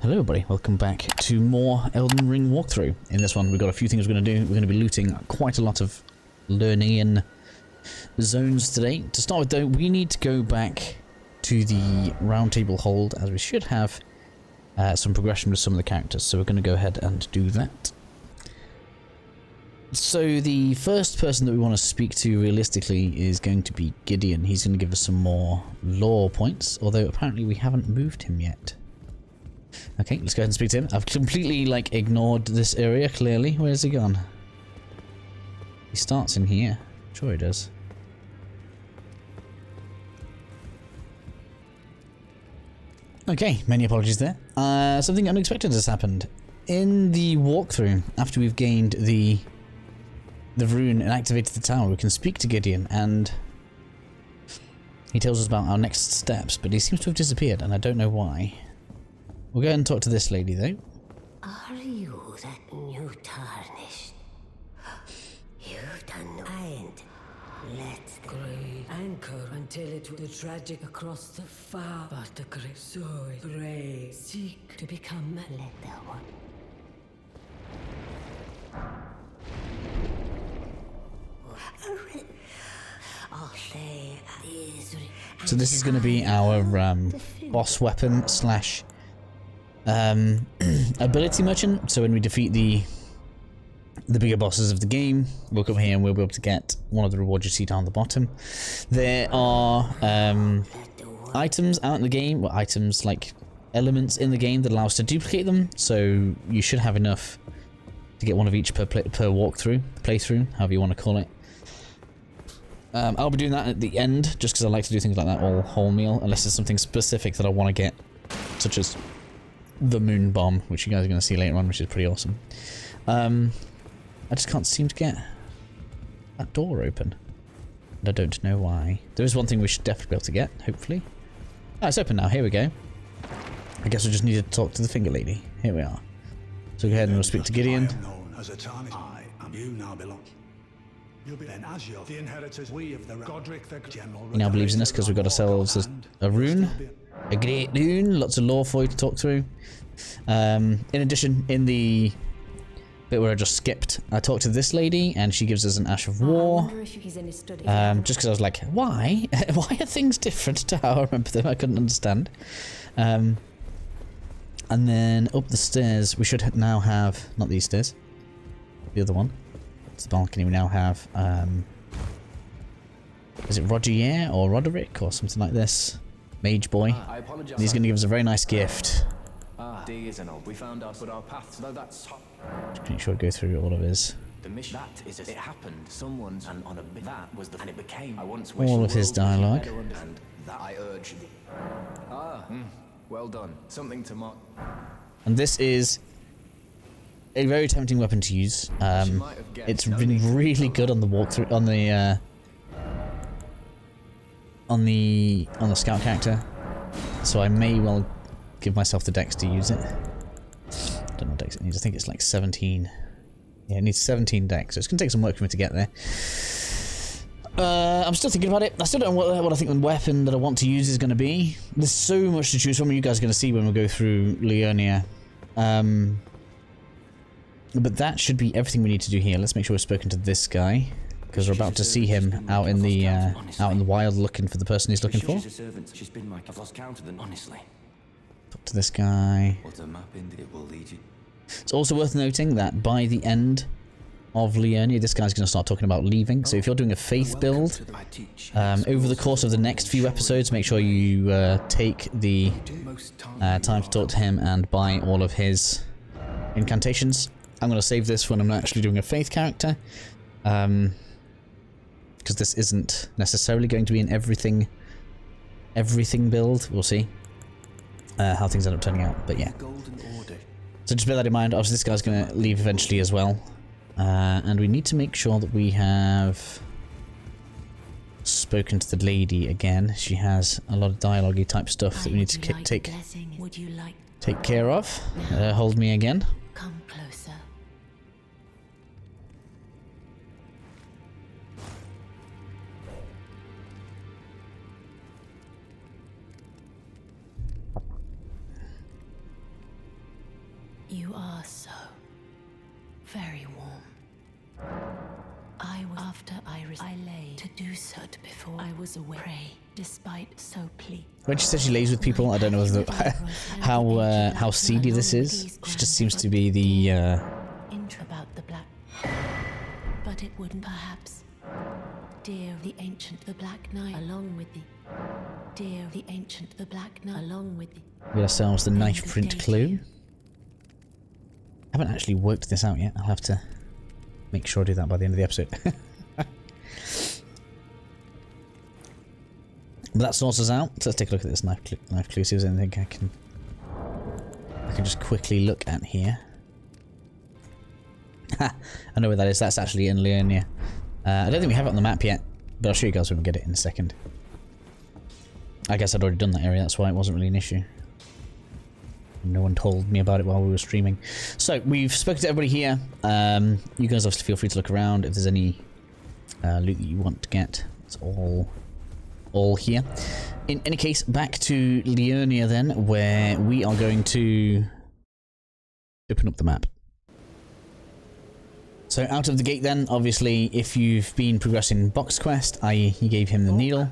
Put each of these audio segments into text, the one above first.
Hello everybody, welcome back to more Elden Ring walkthrough. In this one we've got a few things we're going to do. We're going to be looting quite a lot of Liurnian zones today. To start with though, we need to go back to the Roundtable hold, as we should have some progression with some of the characters, so we're going to go ahead and do that. So the first person that we want to speak to realistically is going to be Gideon. He's going to give us some more lore points, although apparently we haven't moved him yet. Okay, let's go ahead and speak to him. I've completely, ignored this area, clearly. Where's he gone? He starts in here. Sure he does. Okay, many apologies there. Something unexpected has happened. In the walkthrough, after we've gained the rune and activated the tower, we can speak to Gideon, and he tells us about our next steps, but he seems to have disappeared, and I don't know why. We'll go ahead and talk to this lady, though. Are you that new tarnished? You've done no end. Let the great anchor until it the tragic across the far, but the great soul brave seek to become let the one. So this is going to be our boss weapon slash ability merchant. So when we defeat the bigger bosses of the game, we'll come here and we'll be able to get one of the rewards you see down the bottom. There are items out in the game, well, items like elements in the game that allow us to duplicate them. So you should have enough to get one of each per playthrough, however you want to call it. I'll be doing that at the end, just because I like to do things like that all wholemeal, unless there's something specific that I want to get, such as the moon bomb, which you guys are going to see later on, which is pretty awesome. I just can't seem to get that door open, and I don't know why. There is one thing we should definitely be able to get, hopefully. Ah, it's open now. Here we go. I guess we just need to talk to the finger lady. Here we are. So go ahead and we'll speak to Gideon. He now believes in us because we've got ourselves a rune. A great rune. Lots of lore for you to talk through. In addition, in the bit where I just skipped, I talked to this lady and she gives us an Ash of War. Just because I was like, why? Why are things different to how I remember them? I couldn't understand. And then up the stairs, we should now have, not these stairs, the other one. It's the balcony. We now have, is it Roger or Roderick or something like this? Mage boy. He's going to give us a very nice gift. We found our paths. No, that's Just make sure I go through all of his. the mission. That is it happened. Someone's and on a bit that was the and it became. I once All of his dialogue. And that I urge. Well done. Something to mark. And this is a very tempting weapon to use. It's been really good on the walkthrough, on the scout character, so I may well give myself the dex to use it. I don't know what dex it needs. I think it's like 17. Yeah, it needs 17 dex, so it's gonna take some work for me to get there. I'm still thinking about it. I still don't know what I think the weapon that I want to use is going to be. There's so much to choose from. You guys are going to see when we go through Liurnia. But that should be everything we need to do here. Let's make sure we've spoken to this guy, because we're about to see him out in the wild looking for the person he's looking for. Talk to this guy. It's also worth noting that by the end of Liurnia, this guy's going to start talking about leaving. So if you're doing a faith build, over the course of the next few episodes, make sure you take the time to talk to him and buy all of his incantations. I'm going to save this when I'm actually doing a faith character, because this isn't necessarily going to be an everything build. We'll see how things end up turning out, but yeah. So just bear that in mind. Obviously this guy's going to leave eventually as well, and we need to make sure that we have spoken to the lady again. She has a lot of dialogue-y type stuff that we need to take care of. Hold me again. Come closer. You are so very warm. After I lay to do so before I was away. Pray, despite so plead. When she says she lays with people, I don't know whether how seedy this is. She just seems to be the About the black, but it wouldn't perhaps. Dear the ancient, the Black Knight, along with thee. Dear the ancient, the Black Knight, along with thee. Get ourselves the knife print clue. I haven't actually worked this out yet. I'll have to make sure I do that by the end of the episode. But that sorts us out. So let's take a look at this knife clue. See if there's anything I can just quickly look at here. Ha! I know where that is. That's actually in Liurnia. I don't think we have it on the map yet, but I'll show you guys when we get it in a second. I guess I'd already done that area, that's why it wasn't really an issue. No one told me about it while we were streaming. So, we've spoken to everybody here. You guys obviously feel free to look around if there's any loot that you want to get. It's all here. In any case, back to Liurnia then, where we are going to open up the map. So out of the gate then, obviously, if you've been progressing Box Quest, i.e. he gave him the needle.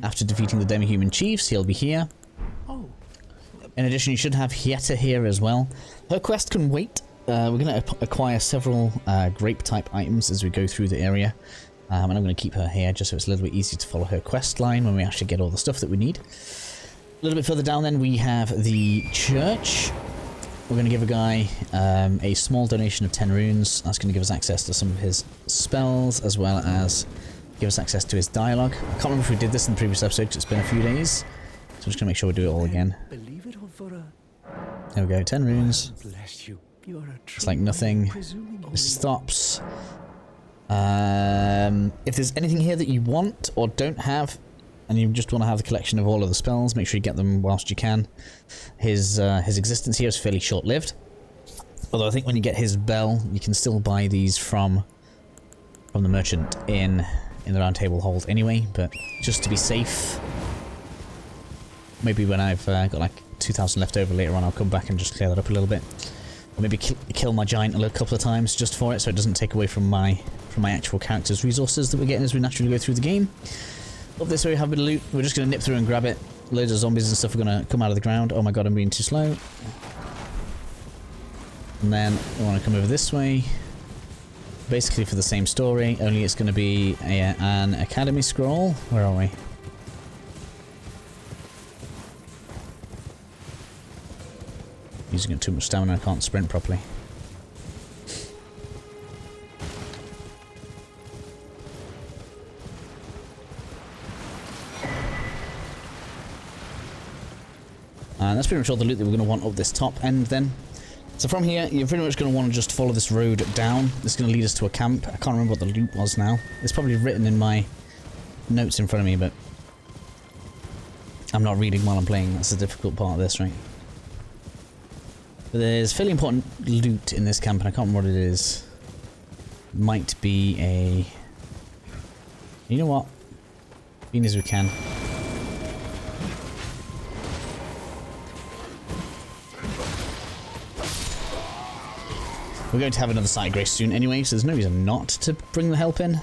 After defeating the demi-human chiefs, he'll be here. In addition, you should have Hieta here as well. Her quest can wait. We're going to acquire several grape-type items as we go through the area. And I'm going to keep her here just so it's a little bit easier to follow her quest line when we actually get all the stuff that we need. A little bit further down then, we have the church. We're going to give a guy a small donation of 10 runes. That's going to give us access to some of his spells, as well as give us access to his dialogue. I can't remember if we did this in the previous episode, because it's been a few days. So I'm just going to make sure we do it all again. There we go, 10 runes. It's like nothing. This is Thop's. If there's anything here that you want or don't have, and you just want to have the collection of all of the spells, make sure you get them whilst you can. His existence here is fairly short-lived. Although I think when you get his bell, you can still buy these from the merchant in the Roundtable hold anyway, but just to be safe, maybe when I've got like 2,000 left over later on, I'll come back and just clear that up a little bit. Or maybe kill my giant a couple of times just for it, so it doesn't take away from my actual character's resources that we're getting as we naturally go through the game. Up this way we have a bit of loot. We're just going to nip through and grab it. Loads of zombies and stuff are going to come out of the ground. Oh my god, I'm being too slow. And then we want to come over this way. Basically for the same story, only it's going to be an academy scroll. Where are we? Using too much stamina, I can't sprint properly. And that's pretty much all the loot that we're going to want up this top end then. So from here, you're pretty much going to want to just follow this road down. This is going to lead us to a camp. I can't remember what the loot was now. It's probably written in my notes in front of me, but I'm not reading while I'm playing. That's the difficult part of this, right? But there's fairly important loot in this camp, and I can't remember what it is. Might be a... You know what? Being as we can. We're going to have another side grace soon anyway, so there's no reason not to bring the help in.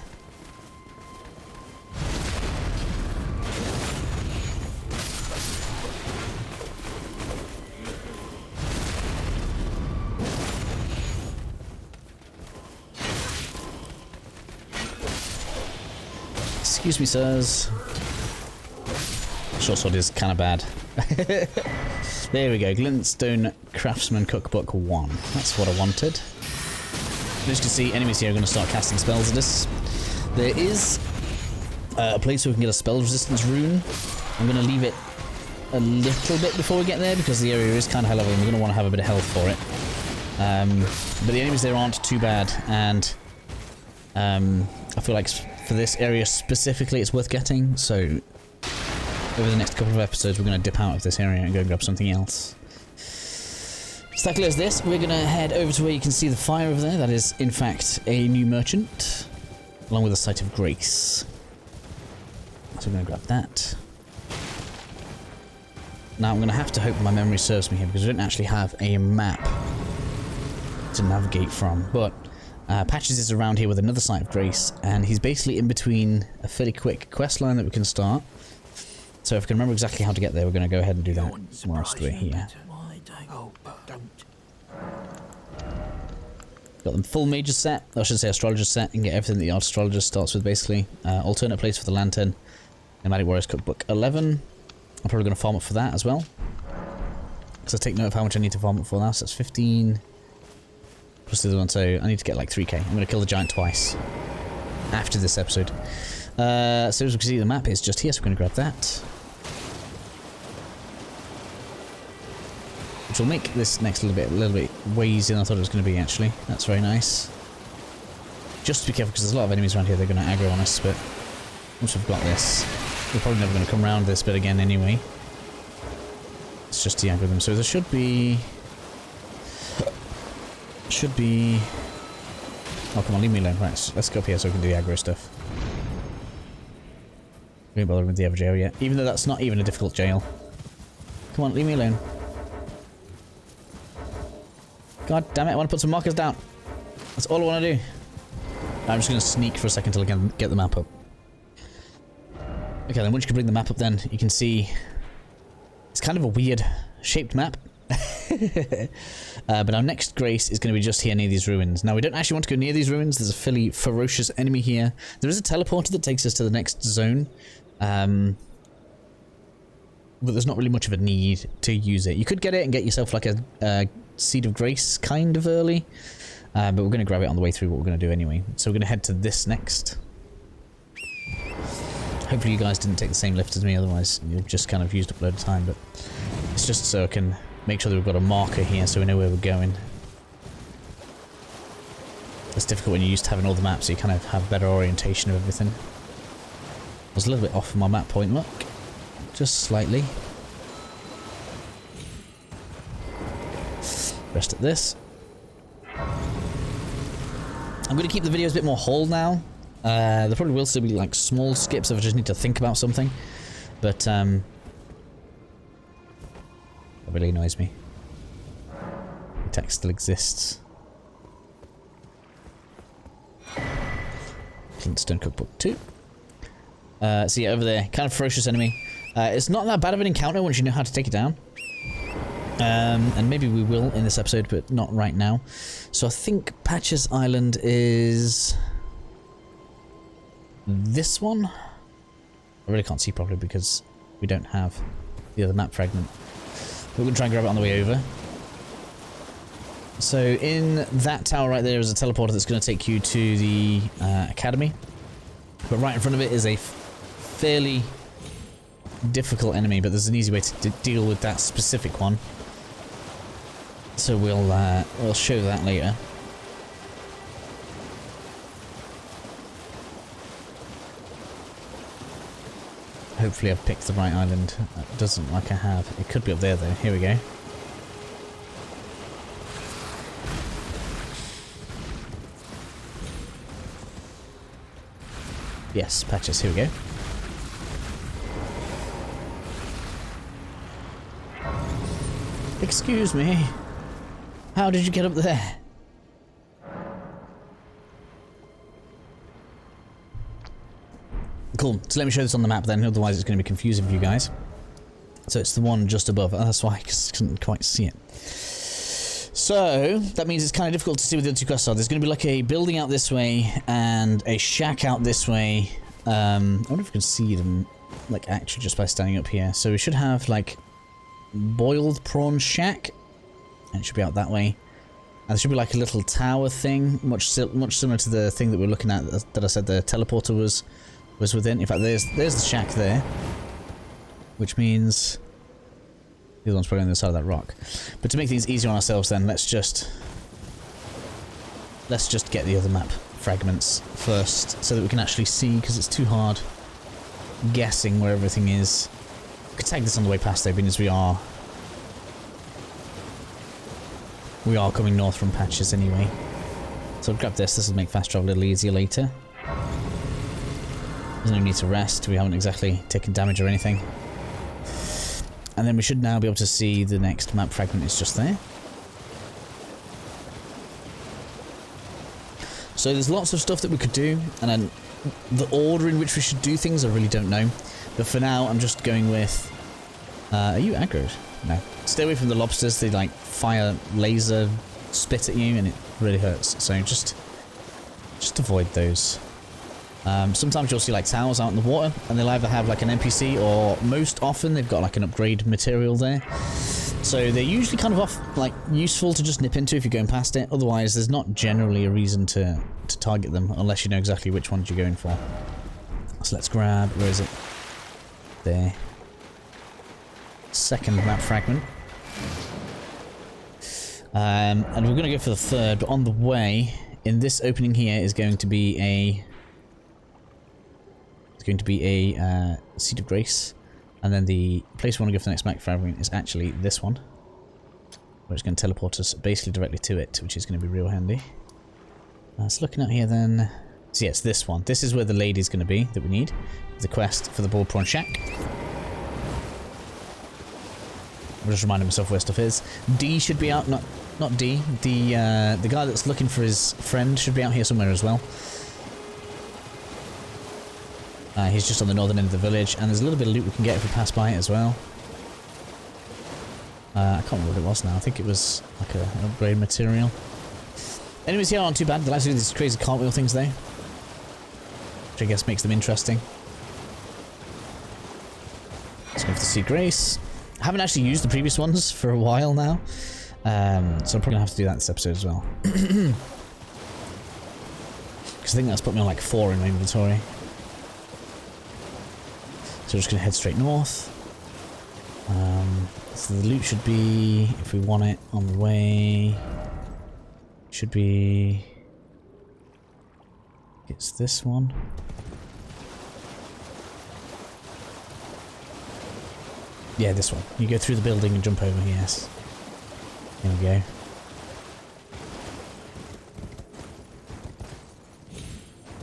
Excuse me, sirs. Short sword is kind of bad. There we go, Glintstone Craftsman Cookbook 1. That's what I wanted. As you can see, enemies here are going to start casting spells at us. There is a place where we can get a spell resistance rune. I'm going to leave it a little bit before we get there because the area is kind of high level and we're going to want to have a bit of health for it. But the enemies there aren't too bad, and I feel like for this area specifically it's worth getting, so over the next couple of episodes we're going to dip out of this area and go and grab something else. So that clears this. We're going to head over to where you can see the fire over there. That is in fact a new merchant, along with a site of grace. So we're going to grab that. Now I'm going to have to hope my memory serves me here because we don't actually have a map to navigate from. But Patches is around here with another Site of Grace, and he's basically in between a fairly quick quest line that we can start. So if I can remember exactly how to get there, we're going to go ahead and do that whilst we're here. Got the full Mage set, I should say Astrologer set. You can get everything that the Astrologer starts with basically. Alternate place for the Lantern. Nomadic Warriors Cookbook 11. I'm probably going to farm up for that as well. Because I take note of how much I need to farm up for now. So that's 15 plus the other one. So I need to get like 3k. I'm going to kill the giant twice after this episode. So as we can see, the map is just here, so we're going to grab that. Which will make this next a little bit way easier than I thought it was going to be, actually. That's very nice. Just be careful, because there's a lot of enemies around here. They're going to aggro on us, but once we've got this, we're probably never going to come around this bit again anyway. It's just to aggro them. So there should be... Oh, come on, leave me alone. Right, let's go up here so we can do the aggro stuff. We ain't bothering with the ever jail yet. Even though that's not even a difficult jail. Come on, leave me alone. God damn it, I want to put some markers down. That's all I want to do. I'm just going to sneak for a second till I can get the map up. Okay, then once you can bring the map up, then you can see it's kind of a weird shaped map. But our next grace is going to be just here near these ruins. Now, we don't actually want to go near these ruins. There's a fairly ferocious enemy here. There is a teleporter that takes us to the next zone. But there's not really much of a need to use it. You could get it and get yourself like a Seed of Grace kind of early. But we're going to grab it on the way through what we're going to do anyway. So we're going to head to this next. Hopefully you guys didn't take the same lift as me, otherwise you've just kind of used up a load of time. But it's just so I can make sure that we've got a marker here so we know where we're going. It's difficult when you're used to having all the maps, so you kind of have better orientation of everything. I was a little bit off from my map point, look. Just slightly. Rest at this. I'm going to keep the videos a bit more whole now. There probably will still be like small skips if I just need to think about something. But that really annoys me. The text still exists. Glintstone Cookbook 2. So yeah, over there, kind of ferocious enemy. It's not that bad of an encounter once you know how to take it down. And maybe we will in this episode, but not right now. So I think Patches Island is this one. I really can't see properly because we don't have the other map fragment. But we're going to try and grab it on the way over. So in that tower right there is a teleporter that's going to take you to the academy. But right in front of it is a fairly difficult enemy, but there's an easy way to deal with that specific one. So we'll show that later. Hopefully I've picked the right island. It doesn't look like I have. It could be up there though. Here we go. Yes, Patches, here we go. Excuse me. How did you get up there? Cool. So let me show this on the map then, otherwise it's going to be confusing for you guys. So it's the one just above. Oh, that's why I couldn't quite see it. So that means it's kind of difficult to see what the other two quests are. There's going to be like a building out this way and a shack out this way. I wonder if we can see them like actually just by standing up here. So we should have like boiled prawn shack. And it should be out that way. And there should be like a little tower thing, much similar to the thing that we're looking at that I said the teleporter was within. In fact, there's the shack there, which means the other one's probably on the other side of that rock. But to make things easier on ourselves, then let's just get the other map fragments first, so that we can actually see, because it's too hard guessing where everything is. We could tag this on the way past though, because we are coming north from Patches anyway. So I'll grab this. This will make fast travel a little easier later. There's no need to rest. We haven't exactly taken damage or anything. And then we should now be able to see the next map fragment is just there. So there's lots of stuff that we could do, and then the order in which we should do things I really don't know. But for now, I'm just going with... are you aggroed? No. Stay away from the lobsters. They like fire laser spit at you and it really hurts. So just avoid those. Sometimes you'll see like towers out in the water and they'll either have like an NPC or most often they've got like an upgrade material there. So they're usually kind of useful to just nip into if you're going past it. Otherwise, there's not generally a reason to target them unless you know exactly which ones you're going for. So let's grab, where is it? There. Second map fragment. And we're going to go for the third, but on the way, in this opening here is going to be a... It's going to be a Seed of Grace. And then the place we want to go for the next map fragment is actually this one. Where it's going to teleport us basically directly to it, which is going to be real handy. So looking out here then... So yeah, it's this one. This is where the lady's going to be that we need. The quest for the Ball Prawn Shack. I'm just reminding myself where stuff is. D should be out, not D. The guy that's looking for his friend should be out here somewhere as well. He's just on the northern end of the village, and there's a little bit of loot we can get if we pass by it as well. I can't remember what it was now. I think it was like an upgrade material. Enemies here aren't too bad. They like to do these crazy cartwheel things though, which I guess makes them interesting. Let's go for the Sea Grace. I haven't actually used the previous ones for a while now, so I'm probably gonna have to do that this episode as well. Because I think that's put me on like 4 in my inventory. So we're just gonna head straight north. So the loot should be, if we want it, on the way. Should be... It's this one. Yeah, this one. You go through the building and jump over, yes. There we go.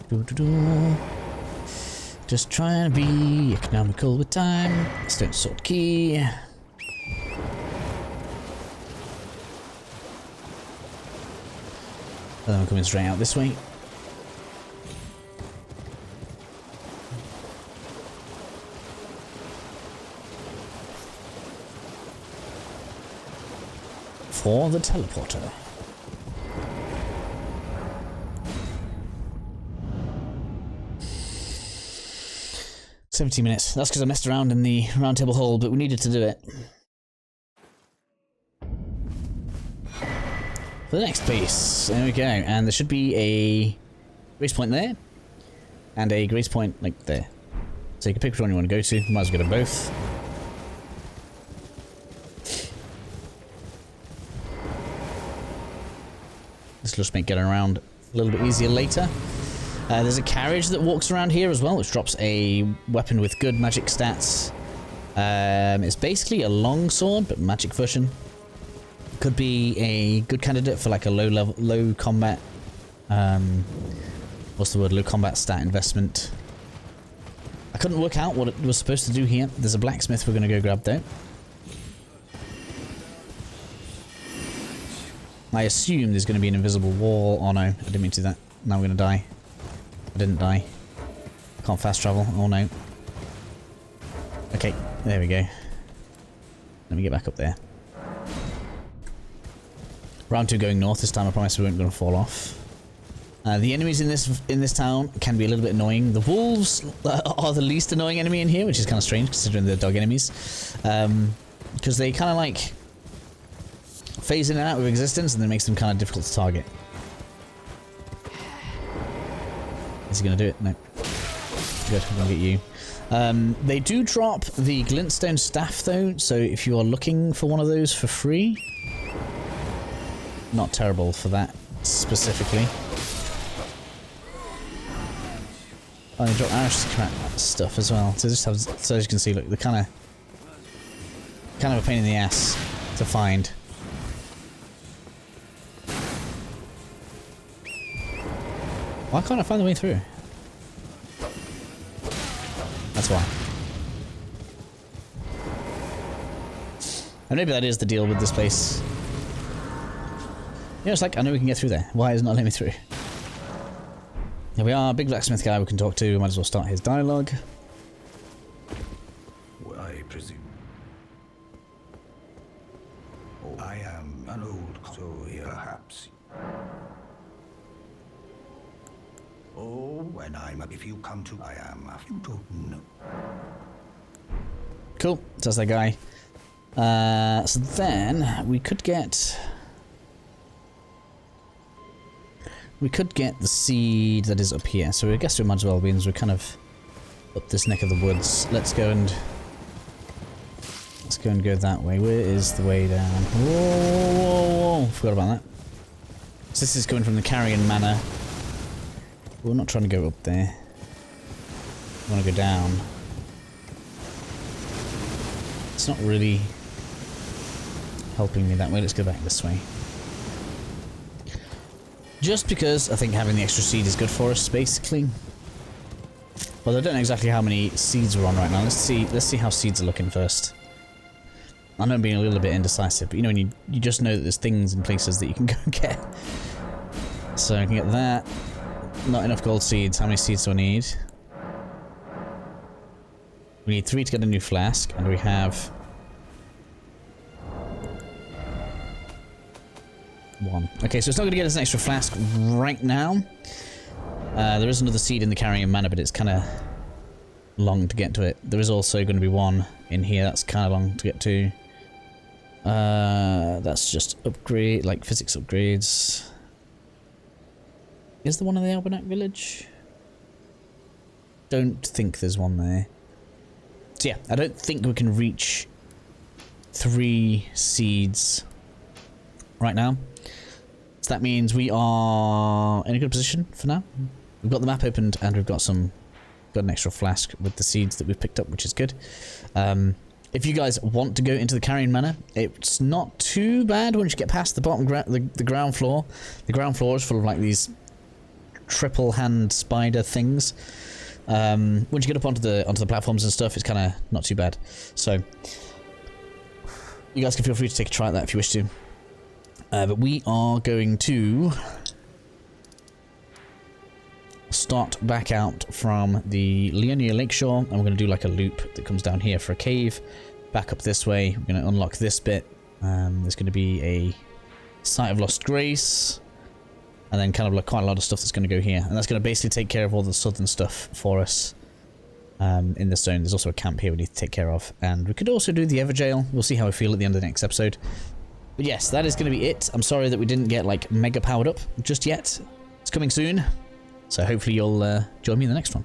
Doo-doo-doo. Just trying to be economical with time. Stone sword key. And then we're coming straight out this way. For the teleporter. "17 minutes. That's because I messed around in the Roundtable hole, but we needed to do it. For the next piece, there we go. And there should be a grace point there, and a grace point like there. So you can pick which one you want to go to. Might as well go to both. This will just make getting around a little bit easier later. There's a carriage that walks around here as well, which drops a weapon with good magic stats. It's basically a longsword, but magic version. Could be a good candidate for like a low combat. What's the word? Low combat stat investment. I couldn't work out what it was supposed to do here. There's a blacksmith we're going to go grab though. I assume there's going to be an invisible wall. Oh no, I didn't mean to do that. Now we're going to die. I didn't die. Can't fast travel. Oh no. Okay, there we go. Let me get back up there. Round 2 going north this time. I promise we weren't going to fall off. The enemies in this town can be a little bit annoying. The wolves are the least annoying enemy in here, which is kind of strange considering they're dog enemies. Because they kind of like phase in and out of existence, and it makes them kind of difficult to target. Is he going to do it? No. Good, I'm going to get you. They do drop the Glintstone staff though, so if you are looking for one of those for free, not terrible for that specifically. Oh, they drop arrows stuff as well. So just have, so as you can see, look, they're kind of a pain in the ass to find. Why can't I find the way through? That's why. And maybe that is the deal with this place. You know, it's like, I know we can get through there. Why is it not letting me through? Here we are, big blacksmith guy we can talk to. Might as well start his dialogue. I presume. Oh, I am an old, so perhaps. Oh, when if you come to, I am, you don't know. Cool, so that's that guy. So then we could get the seed that is up here. So I guess we might as well be, as we're kind of up this neck of the woods. Let's go and go that way. Where is the way down? Whoa, whoa, whoa. Forgot about that. So this is coming from the Carrion Manor. We're not trying to go up there. We want to go down. It's not really helping me that way. Let's go back this way. Just because I think having the extra seed is good for us, basically. Well, I don't know exactly how many seeds we're on right now. Let's see how seeds are looking first. I know I'm being a little bit indecisive, but you know when you just know that there's things in places that you can go and get. So I can get that. Not enough gold seeds. How many seeds do I need? We need 3 to get a new flask, and we have 1. Okay, so it's not going to get us an extra flask right now. There is another seed in the Carrion Manor, but it's kind of long to get to it. There is also going to be 1 in here. That's kind of long to get to. That's just upgrade, like physics upgrades. Is there one in the Albernac village? Don't think there's one there. So yeah, I don't think we can reach 3 seeds right now. So that means we are in a good position for now. We've got the map opened and we've got an extra flask with the seeds that we've picked up, which is good. If you guys want to go into the Carrion Manor, it's not too bad once you get past the bottom the ground floor. The ground floor is full of like these triple hand spider things. Once you get up onto the platforms and stuff, it's kind of not too bad. So you guys can feel free to take a try at that if you wish to. But we are going to start back out from the Liurnia Lakeshore, and we're going to do like a loop that comes down here for a cave. Back up this way, we're going to unlock this bit. There's going to be a Site of Lost Grace, and then kind of like quite a lot of stuff that's going to go here, and that's going to basically take care of all the southern stuff for us in the zone. There's also a camp here we need to take care of, and we could also do the Everjail. We'll see how I feel at the end of the next episode. But yes, that is going to be it. I'm sorry that we didn't get like mega powered up just yet. It's coming soon. So hopefully you'll join me in the next one.